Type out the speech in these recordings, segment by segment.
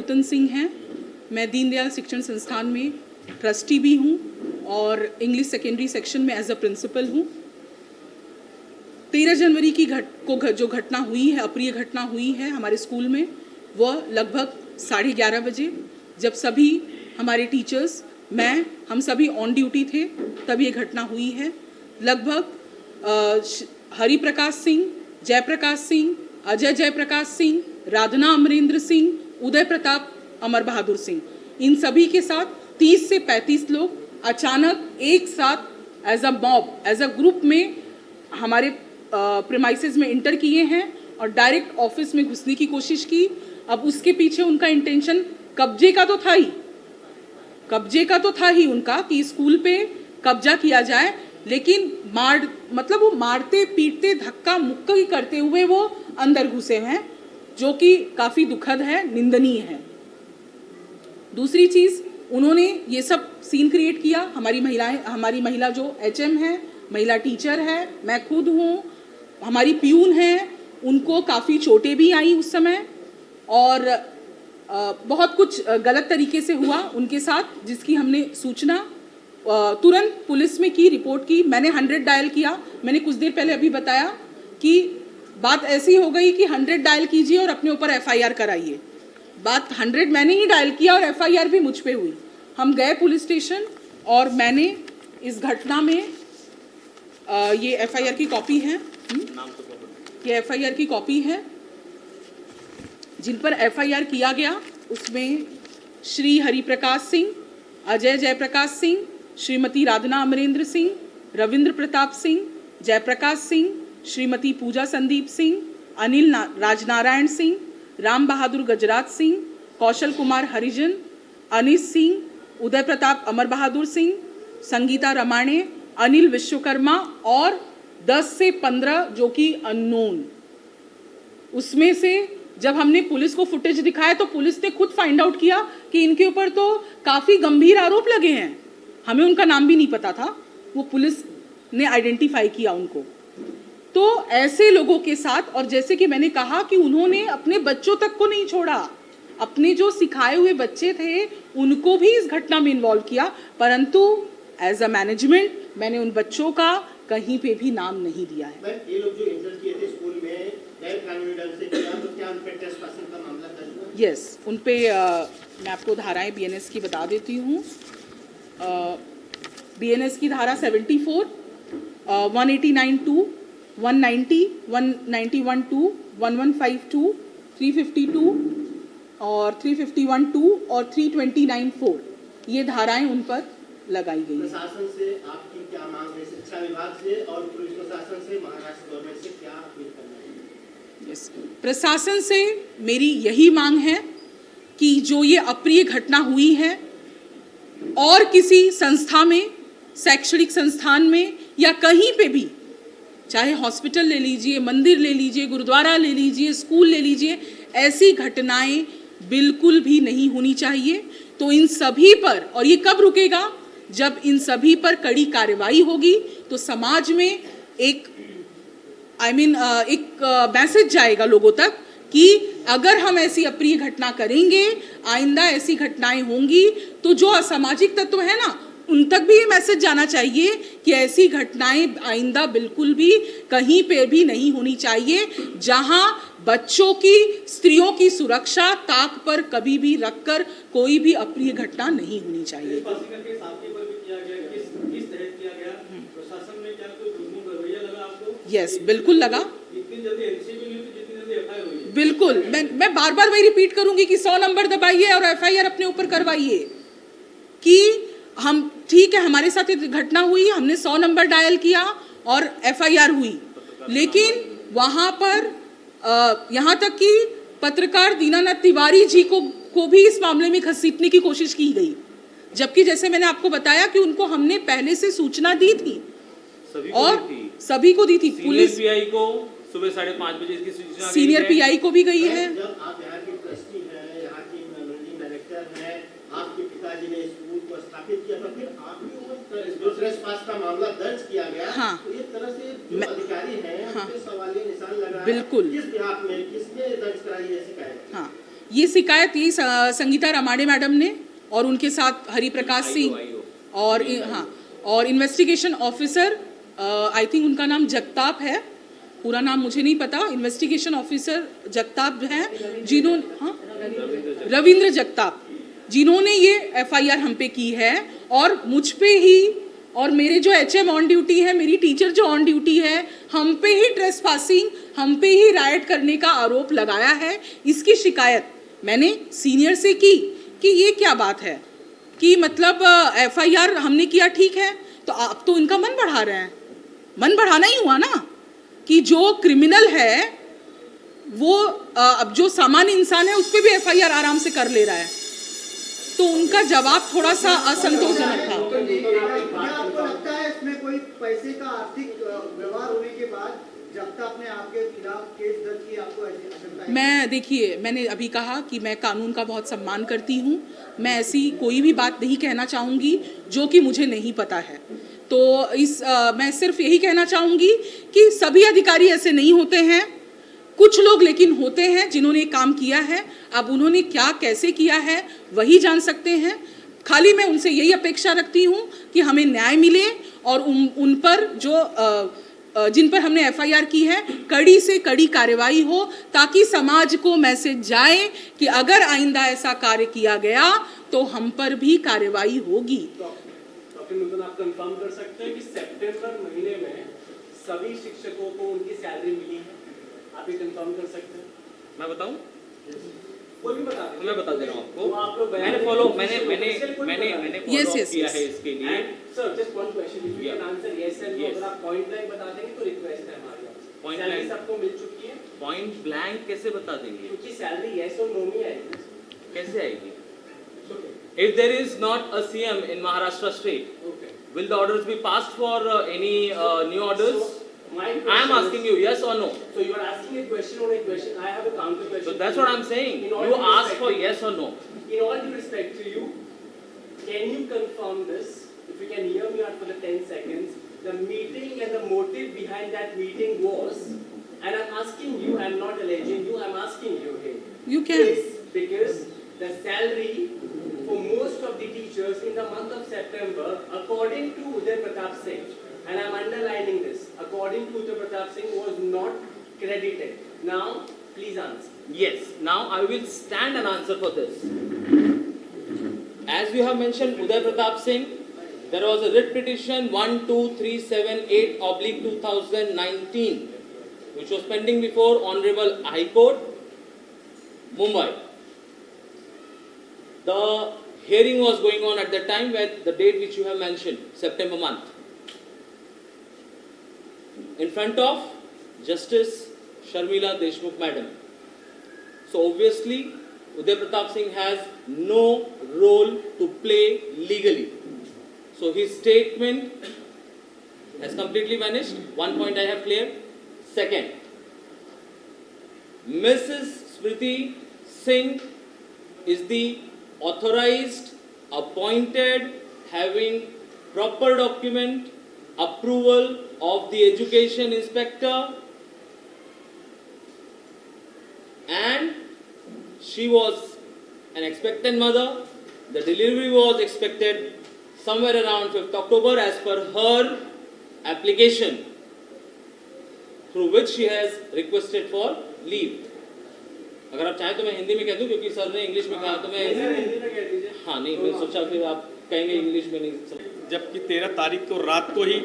नूतन सिंह हैं। मैं दीनदयाल शिक्षण संस्थान में ट्रस्टी भी हूँ और इंग्लिश सेकेंडरी सेक्शन में एज अ प्रिंसिपल हूँ। 13 जनवरी की जो घटना हुई है, अप्रिय घटना हुई है हमारे स्कूल में, वह लगभग 11:30 बजे, जब सभी हमारे टीचर्स, हम सभी ऑन ड्यूटी थे, तब ये घटना हुई है। लगभग हरिप्रकाश सिंह, जयप्रकाश सिंह, अजय जयप्रकाश सिंह, राधना अमरेंद्र सिंह, उदय प्रताप अमर बहादुर सिंह, इन सभी के साथ 30 से 35 लोग अचानक एक साथ as a mob, as a group में हमारे प्रीमाइसेस में इंटर किए हैं और डायरेक्ट ऑफिस में घुसने की कोशिश की। अब उसके पीछे उनका इंटेंशन कब्जे का तो था ही उनका कि स्कूल पे कब्जा किया जाए, लेकिन वो मारते पीटते धक्का मुक्की करते हुए वो अंदर घुसे हैं, जो कि काफ़ी दुखद है, निंदनीय है। दूसरी चीज़, उन्होंने ये सब सीन क्रिएट किया। हमारी महिला जो HM है, महिला टीचर है, मैं खुद हूँ, हमारी प्यून है, उनको काफ़ी चोटें भी आई उस समय और बहुत कुछ गलत तरीके से हुआ उनके साथ, जिसकी हमने सूचना तुरंत पुलिस में की, रिपोर्ट की। मैंने 100 डायल किया। मैंने कुछ देर पहले अभी बताया कि बात ऐसी हो गई कि 100 डायल कीजिए और अपने ऊपर FIR कराइए। बात 100 मैंने ही डायल किया और FIR भी मुझ पे हुई। हम गए पुलिस स्टेशन और मैंने इस घटना में ये FIR की कॉपी है, ये FIR की कॉपी है, जिन पर FIR किया गया उसमें श्री हरिप्रकाश सिंह, अजय जयप्रकाश सिंह, श्रीमती राधना अमरेंद्र सिंह, रविंद्र प्रताप सिंह, जयप्रकाश सिंह, श्रीमती पूजा संदीप सिंह, अनिल राजनारायण सिंह, राम बहादुर गजराज सिंह, कौशल कुमार हरिजन, अनिस सिंह, उदय प्रताप अमर बहादुर सिंह, संगीता रमाणे, अनिल विश्वकर्मा और 10 से 15 जो कि अननोन। उसमें से जब हमने पुलिस को फुटेज दिखाया तो पुलिस ने खुद फाइंड आउट किया कि इनके ऊपर तो काफ़ी गंभीर आरोप लगे हैं। हमें उनका नाम भी नहीं पता था, वो पुलिस ने आइडेंटिफाई किया उनको। तो ऐसे लोगों के साथ, और जैसे कि मैंने कहा कि उन्होंने अपने बच्चों तक को नहीं छोड़ा, अपने जो सिखाए हुए बच्चे थे उनको भी इस घटना में इन्वॉल्व किया, परंतु एज अ मैनेजमेंट मैंने उन बच्चों का कहीं पे भी नाम नहीं दिया है। ये लोग जो इंटर किए थे स्कूल में गैर कानूनी ढंग से किया, तो क्या उन पे ट्रेसपासिंग का मामला दर्ज हुआ? यस, उन पे मैं आपको धाराएं BNS की बता देती हूँ। BNS की धारा 74, 189(2), 190, 191(2), 1152, 352 और 351(2) और 329(4), ये धाराएं उन पर लगाई गई। प्रशासन से आपकी क्या मांग है? शिक्षा विभाग से और पुलिस प्रशासन से, महाराष्ट्र गवर्नमेंट से क्या अपील करना है? यस, प्रशासन से मेरी यही मांग है कि जो ये अप्रिय घटना हुई है और किसी संस्था में, शैक्षणिक संस्थान में या कहीं पे भी, चाहे हॉस्पिटल ले लीजिए, मंदिर ले लीजिए, गुरुद्वारा ले लीजिए, स्कूल ले लीजिए, ऐसी घटनाएं बिल्कुल भी नहीं होनी चाहिए। तो इन सभी पर, और ये कब रुकेगा? जब इन सभी पर कड़ी कार्रवाई होगी तो समाज में एक मैसेज जाएगा लोगों तक कि अगर हम ऐसी अप्रिय घटना करेंगे, आइंदा ऐसी घटनाएं होंगी, तो जो असामाजिक तत्व है ना, उन तक भी ये मैसेज जाना चाहिए कि ऐसी घटनाएं आइंदा बिल्कुल भी कहीं पे भी नहीं होनी चाहिए, जहां बच्चों की, स्त्रियों की सुरक्षा ताक पर कभी भी रखकर कोई भी अप्रिय घटना नहीं होनी चाहिए। यस, बिल्कुल लगा, बिल्कुल। मैं बार बार वही रिपीट करूंगी कि 100 नंबर दबाइए और FIR अपने ऊपर करवाइए कि हम, ठीक है, हमारे साथ एक घटना हुई, हमने 100 नंबर डायल किया और FIR हुई, लेकिन वहाँ पर यहाँ तक कि पत्रकार दीनानाथ तिवारी जी को भी इस मामले में घसीटने की कोशिश की गई, जबकि जैसे मैंने आपको बताया कि उनको हमने पहले से सूचना दी थी और सभी को दी थी। पुलिस PI को सुबह 5:30 बजे इसकी सूचना, सीनियर PI को भी गई है। जब आप यहाँ की ट्रस्टी हैं, यहाँ की मैनेजिंग डायरेक्टर हैं, आपके पिताजी ने स्कूल को स्थापित किया, तो फिर आपके ऊपर ट्रेसपास का मामला दर्ज किया गया। हाँ, तो एक तरह से जो अधिकारी हैं, हाँ, उनके सवालिया निशान लगा है। बिल्कुल। किस बिहाफ में, किसने दर्ज कराई है शिकायत? हाँ, ये शिकायत यही संगीता रमाड़े मैडम ने और उनके साथ हरिप्रकाश सिंह और हाँ, और इन्वेस्टिगेशन ऑफिसर आई थिंक उनका नाम जगताप है, पूरा नाम मुझे नहीं पता, इन्वेस्टिगेशन ऑफिसर जगताप हैं जिन्होंने, हाँ, रविंद्र जगताप, जिन्होंने ये एफआईआर हम पे की है और मुझ पे ही और मेरे जो एचएम ऑन ड्यूटी है, मेरी टीचर जो ऑन ड्यूटी है, हम पे ही ट्रेसपासिंग, हम पे ही राइट करने का आरोप लगाया है। इसकी शिकायत मैंने सीनियर से की कि ये क्या बात है कि मतलब एफआईआर हमने किया ठीक है, तो आप तो इनका मन बढ़ा रहे हैं। मन बढ़ाना ही हुआ ना कि जो क्रिमिनल है वो अब जो सामान्य इंसान है उस पर भी एफआईआर आराम से कर ले रहा है, तो उनका जवाब थोड़ा सा असंतोषजनक था। आपको लगता है इसमें कोई पैसे का आर्थिक व्यवहार होने के बाद जब तक आपने आपके खिलाफ केस दर्ज किया, आपको ऐसी आशंका है? मैं देखिए, मैंने अभी कहा कि मैं कानून का बहुत सम्मान करती हूँ, मैं ऐसी कोई भी बात नहीं कहना चाहूँगी जो कि मुझे नहीं पता है। तो मैं सिर्फ यही कहना चाहूँगी कि सभी अधिकारी ऐसे नहीं होते हैं, कुछ लोग लेकिन होते हैं जिन्होंने काम किया है। अब उन्होंने क्या कैसे किया है वही जान सकते हैं। खाली मैं उनसे यही अपेक्षा रखती हूँ कि हमें न्याय मिले और उन पर जो जिन पर हमने एफआईआर की है कड़ी से कड़ी कार्रवाई हो, ताकि समाज को मैसेज जाए कि अगर आइंदा ऐसा कार्य किया गया तो हम पर भी कार्रवाई होगी। डॉक्टर नूतन, आप कंफर्म कर सकते हैं कि सितंबर महीने में सभी शिक्षकों को उनकी सैलरी मिली है? आप ये कंफर्म कर सकते हैं? मैं बताऊं? कोई भी बता दे। मैं बता दे रहा हूं तो आप लोग आपको। मैंने follow Yes. किया है इसके लिए। Sir, just one question, if you Yeah. Can answer yes and no, Yes. अगर आप पॉइंट ब्लैंक बता देंगे तो रिक्वेस्ट है हमारी आपसे। Point salary blank. सबको मिल चुकी है? पॉइंट ब्लैंक कैसे बता देंगे? क्योंकि सैलरी यस और नो में आएगी। कैसे आएगी? Okay, If there is not a CM in Maharashtra state, okay. will the orders be passed for any new orders? So, my I am question asking you, yes or no? So you are asking a question on a question. I have a counter question. So that's what I'm saying. In all You due ask respect for to- yes or no. In all due respect to you, can you confirm this? If you can hear me out for the 10 seconds, the meeting and the motive behind that meeting was, and I'm asking you, I'm not alleging you, I'm asking you here. You can. Is because the salary for most of the teachers in the month of September, according to Uday Pratap Singh, and I'm underlining this, according to Uday Pratap Singh, was not credited. Now, please answer. Yes. Now I will stand and answer for this. As you have mentioned, Uday Pratap Singh, there was a writ petition 12378/2019, which was pending before Honorable High Court, Mumbai. The hearing was going on at the time where the date which you have mentioned, September month, in front of Justice Sharmila Deshmukh Madam. So obviously, Uday Pratap Singh has no role to play legally. So his statement has completely vanished. One point I have cleared. Second, Mrs. Smriti Singh is the authorized, appointed, having proper document, approval of the education inspector, and she was an expectant mother. The delivery was expected somewhere around 5th October as per her application, through which she has requested for leave. अगर आप चाहें तो मैं हिंदी में कह दूं, क्योंकि sir ने इंग्लिश में कहा तो मैं हिंदी में कह दीजिए। हाँ नहीं, मैं सोचा फिर आप कहेंगे इंग्लिश में नहीं समझ। जबकि 13 तारीख को रात को ही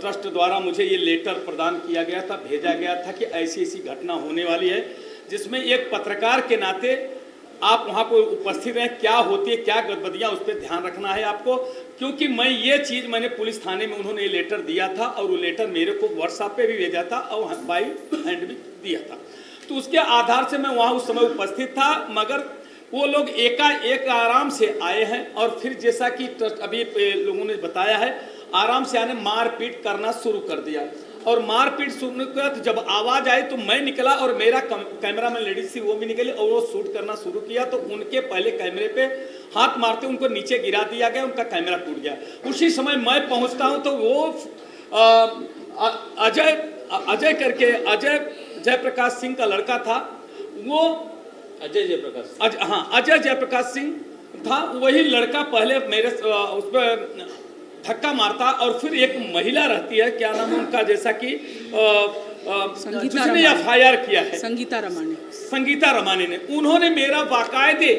ट्रस्ट द्वारा मुझे ये लेटर प्रदान किया गया था, भेजा गया था कि ऐसी ऐसी घटना होने वाली है, जिसमें एक पत्रकार के नाते आप वहाँ को उपस्थित हैं, क्या होती है, क्या गड़बड़ियाँ, उस पर ध्यान रखना है आपको। क्योंकि मैंने पुलिस थाने में उन्होंने ये लेटर दिया था और वो लेटर मेरे को व्हाट्सएप पे भी भेजा था और बाई हैंड भी दिया था, तो उसके आधार से मैं वहाँ उस समय उपस्थित था। मगर वो लोग एकाएक आराम से आए हैं और फिर जैसा कि अभी लोगों ने बताया है, आराम से आने मारपीट करना शुरू कर दिया। और मारपीट शुरू किया तो जब आवाज़ आई तो मैं निकला और मेरा कैमरामैन लेडीज थी वो भी निकली और वो शूट करना शुरू किया। तो उनके पहले कैमरे पे हाथ मारते उनको नीचे गिरा दिया गया, उनका कैमरा टूट गया। उसी समय मैं पहुंचता हूं तो वो अजय जयप्रकाश सिंह का लड़का था, वो अजय जयप्रकाश। अजय जयप्रकाश सिंह था। वही लड़का पहले मेरे उस पर धक्का मारता और फिर एक महिला रहती है, क्या नाम है उनका, जैसा कि जिसने FIR किया है, संगीता रमानी ने, उन्होंने मेरा बाकायदे